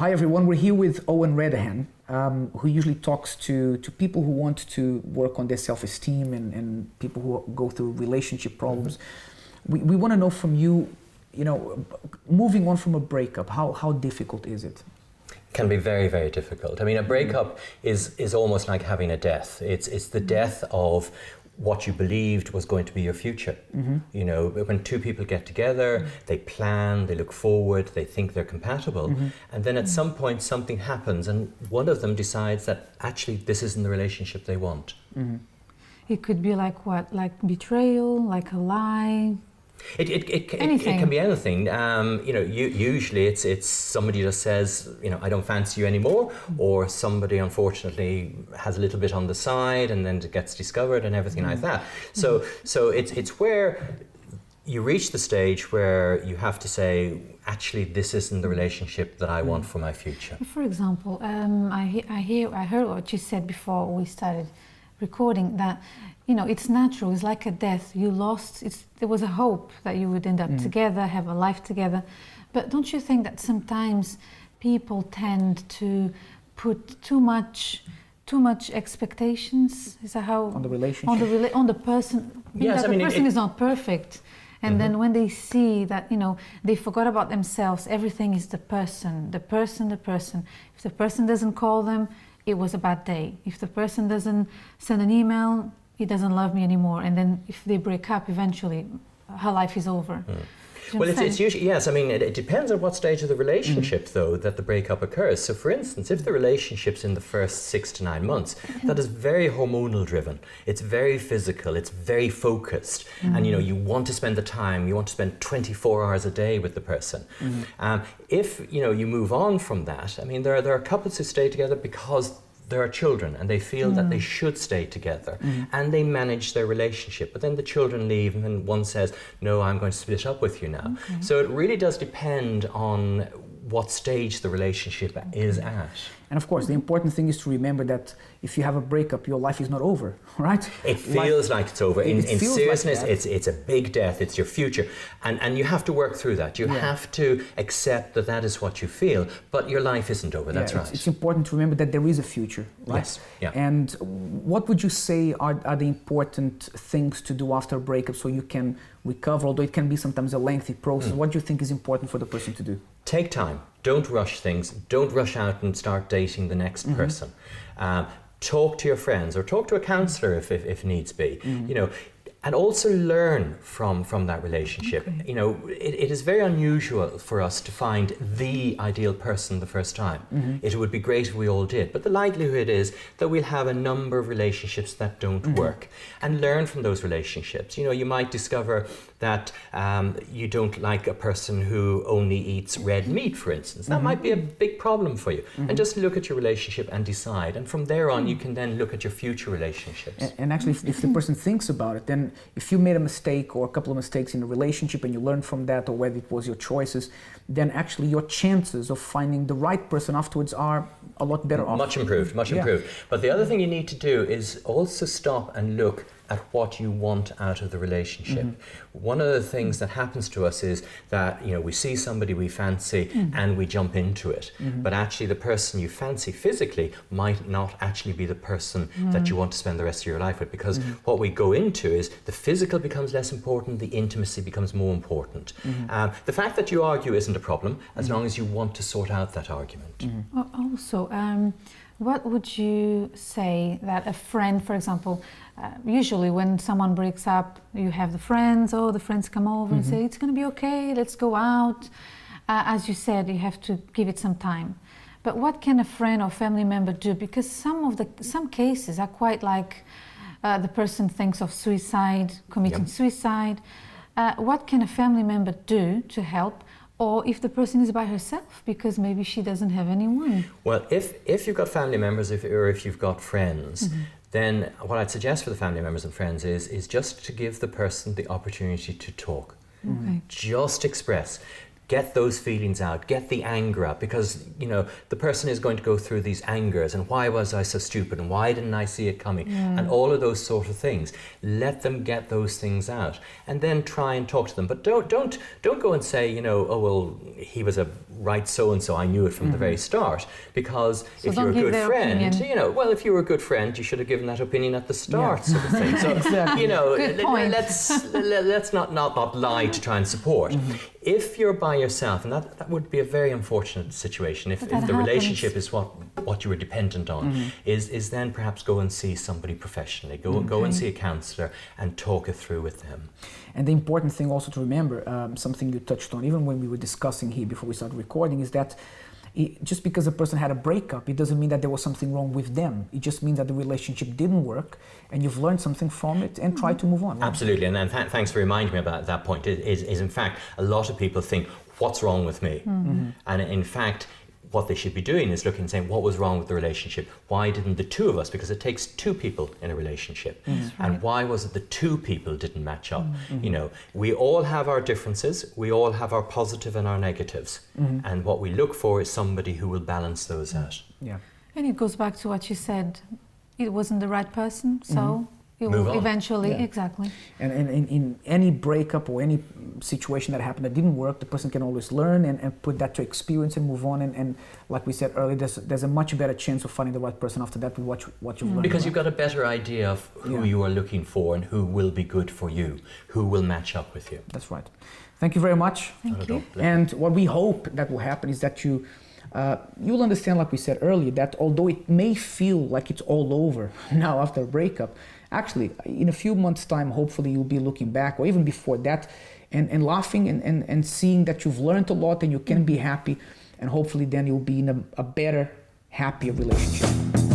Hi everyone, we're here with Owen Redahan, who usually talks to people who want to work on their self-esteem and people who go through relationship problems. We want to know from you, moving on from a breakup, how difficult is it? Can be very, very difficult. I mean, a breakup is almost like having a death. It's the death of what you believed was going to be your future. You know, when two people get together, they plan, they look forward, they think they're compatible, and then at some point something happens and one of them decides that actually this isn't the relationship they want. It could be like what? Like betrayal, like a lie? It can be anything. Usually it's somebody just says, I don't fancy you anymore, or somebody unfortunately has a little bit on the side and then it gets discovered and everything like that. So it's where you reach the stage where you have to say, actually, this isn't the relationship that I want for my future. For example, I heard what you said before we started recording, that it's natural, it's like a death. You lost, there was a hope that you would end up together, have a life together. But don't you think that sometimes people tend to put too much expectations? Is that how? On the relationship? On the person. Yes, the person is not perfect. And then when they see that, they forgot about themselves, everything is the person. If the person doesn't call them, it was a bad day. If the person doesn't send an email, he doesn't love me anymore. And then if they break up, eventually her life is over. Well, it's usually, yes, I mean, it depends on what stage of the relationship, though, that the breakup occurs. So, for instance, if the relationship's in the first 6 to 9 months, that is very hormonal driven. It's very physical, it's very focused. And, you want to spend the time, you want to spend 24 hours a day with the person. If, you move on from that, I mean, there are couples who stay together because there are children and they feel that they should stay together and they manage their relationship, but then the children leave and then one says, no, I'm going to split up with you now. So it really does depend on what stage the relationship is at. And of course, the important thing is to remember that if you have a breakup, your life is not over, right? It feels like it's over. In seriousness, like it's a big death, it's your future. And you have to work through that. You have to accept that that is what you feel, but your life isn't over, that's right. It's important to remember that there is a future, right? Yes, yeah. And what would you say are the important things to do after a breakup so you can recover, although it can be sometimes a lengthy process? What do you think is important for the person to do? Take time. Don't rush things. Don't rush out and start dating the next person. Talk to your friends or talk to a counsellor if needs be. And also learn from that relationship. It is very unusual for us to find the ideal person the first time. It would be great if we all did, but the likelihood is that we'll have a number of relationships that don't work, and learn from those relationships. You might discover that you don't like a person who only eats red meat, for instance. That might be a big problem for you. And just look at your relationship and decide. And from there on, you can then look at your future relationships. And actually, if the person thinks about it, then if you made a mistake or a couple of mistakes in a relationship and you learned from that, or whether it was your choices, then actually your chances of finding the right person afterwards are a lot better off. Much improved, much improved. But the other thing you need to do is also stop and look at what you want out of the relationship. One of the things that happens to us is that we see somebody we fancy and we jump into it, but actually the person you fancy physically might not actually be the person that you want to spend the rest of your life with, because what we go into is the physical becomes less important, the intimacy becomes more important. The fact that you argue isn't a problem as long as you want to sort out that argument. Also, what would you say that a friend, for example, usually when someone breaks up, you have the friends come over and say, it's going to be okay, let's go out. As you said, you have to give it some time. But what can a friend or family member do? Because some cases are quite like the person thinks of suicide, committing suicide. What can a family member do to help? Or if the person is by herself, because maybe she doesn't have anyone. Well, if you've got family members, or if you've got friends, then what I'd suggest for the family members and friends is just to give the person the opportunity to talk. Just express. get those feelings out, get the anger out, because, you know, the person is going to go through these angers, and why was I so stupid, and why didn't I see it coming, and all of those sort of things. Let them get those things out, and then try and talk to them. But don't go and say, you know, oh well, he was a right so-and-so, I knew it from the very start. Because if you're a good friend, you know, well, if you were a good friend, you should have given that opinion at the start, sort of thing. So, Exactly. you know, Good point. let's not lie to try and support. If you're by yourself, and that would be a very unfortunate situation, if the relationship is what you were dependent on, is then perhaps go and see somebody professionally. Go and see a counsellor and talk it through with them. And the important thing also to remember, something you touched on, even when we were discussing here before we started recording, is that just because a person had a breakup, it doesn't mean that there was something wrong with them. It just means that the relationship didn't work, and you've learned something from it and try to move on. Right? Absolutely, and thanks for reminding me about that point. Is in fact, a lot of people think, what's wrong with me? And in fact, what they should be doing is looking and saying, what was wrong with the relationship? Why didn't the two of us, because it takes two people in a relationship, and why was it the two people didn't match up? You know, we all have our differences, we all have our positive and our negatives, and what we look for is somebody who will balance those out. Yeah. And it goes back to what you said, it wasn't the right person, so you Move will on. eventually, Yeah. exactly. And in any breakup or any situation that happened that didn't work, the person can always learn and put that to experience and move on. And like we said earlier, there's a much better chance of finding the right person after that with what you've learned. Because you've right? got a better idea of who you are looking for and who will be good for you, who will match up with you. That's right. Thank you very much. Thank you. And what we hope that will happen is that you'll understand, like we said earlier, that although it may feel like it's all over now after a breakup, actually, in a few months' time, hopefully you'll be looking back, or even before that, and laughing and seeing that you've learned a lot and you can be happy, and hopefully then you'll be in a better, happier relationship.